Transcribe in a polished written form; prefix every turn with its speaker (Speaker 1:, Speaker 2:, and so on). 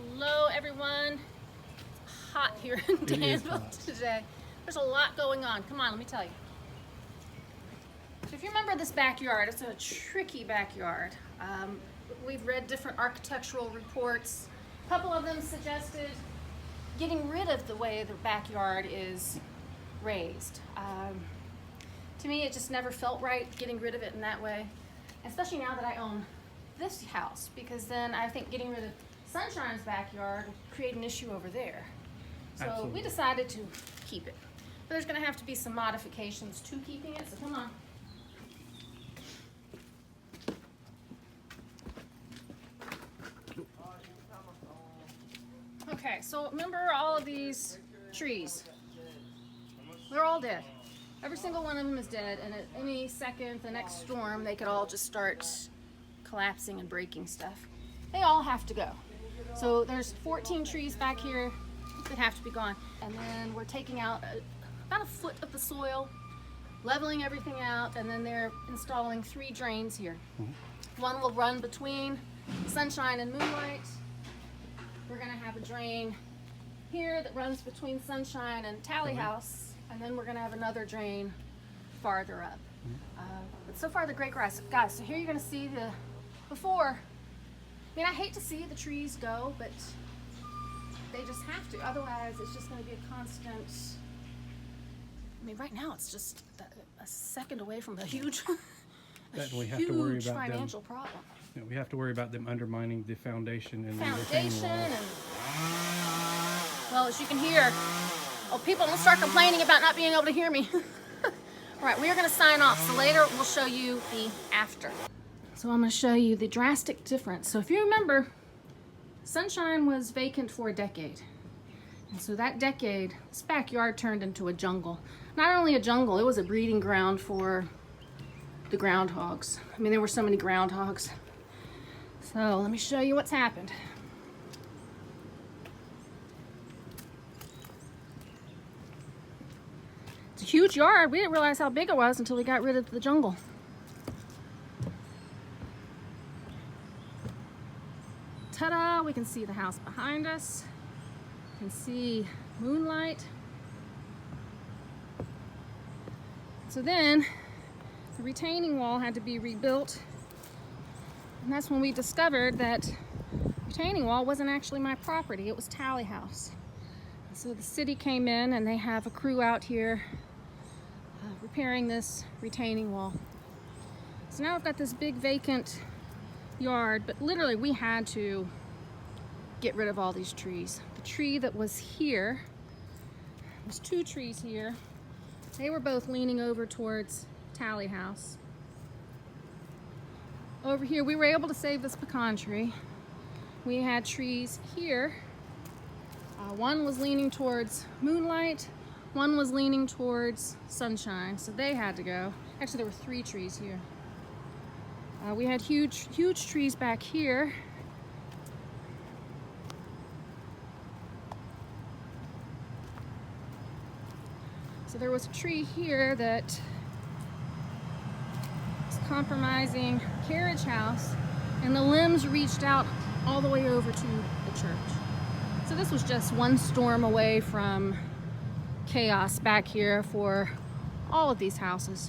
Speaker 1: Hello everyone. It's hot here in Danville today. There's a lot going on. Come on, let me tell you. So if you remember this backyard, it's a tricky backyard. We've read different architectural reports. A couple of them suggested getting rid of the way the backyard is raised. To me, it just never felt right getting rid of it in that way, especially now that I own this house, because then I think getting rid of Sunshine's backyard will create an issue over there. So
Speaker 2: Absolutely.
Speaker 1: we decided to keep it. But there's going to have to be some modifications to keeping it, so come on. Okay, so remember all of these trees? They're all dead. Every single one of them is dead, and at any second, the next storm, they could all just start collapsing and breaking stuff. They all have to go. So there's 14 trees back here that have to be gone. And then we're taking out about a foot of the soil, leveling everything out, and then they're installing 3 drains here. One will run between Sunshine and Moonlight. We're gonna have a drain here that runs between Sunshine and Tally House, and then we're gonna have another drain farther up. But so far, the great guys, so here you're gonna see the before. I mean, I hate to see the trees go, but they just have to. Otherwise, it's just going to be a constant. I mean, right now it's just a second away from a huge,
Speaker 2: We have to worry about
Speaker 1: financial problem.
Speaker 2: You know, we have to worry about them undermining the foundation and the
Speaker 1: Foundation
Speaker 2: retaining wall.
Speaker 1: and well, as you can hear, people don't start complaining about not being able to hear me. All right, we are going to sign off. So later we'll show you the after. So I'm going to show you the drastic difference. So if you remember, Sunshine was vacant for a decade. And so that decade, this backyard turned into a jungle. Not only a jungle, it was a breeding ground for the groundhogs. I mean, there were so many groundhogs. So let me show you what's happened. It's a huge yard. We didn't realize how big it was until we got rid of the jungle. Ta-da! We can see the house behind us. We can see Moonlight. So then the retaining wall had to be rebuilt. And that's when we discovered that the retaining wall wasn't actually my property. It was Tally House. So the city came in and they have a crew out here repairing this retaining wall. So now I've got this big vacant yard, but literally we had to get rid of all these trees. The tree that was here, there's 2 trees here. They were both leaning over towards Tally House. Over here, we were able to save this pecan tree. We had trees here. One was leaning towards Moonlight, one was leaning towards Sunshine, so they had to go. Actually, there were 3 trees here. We had huge trees back here. So there was a tree here that was compromising carriage house, and the limbs reached out all the way over to the church. So this was just one storm away from chaos back here for all of these houses.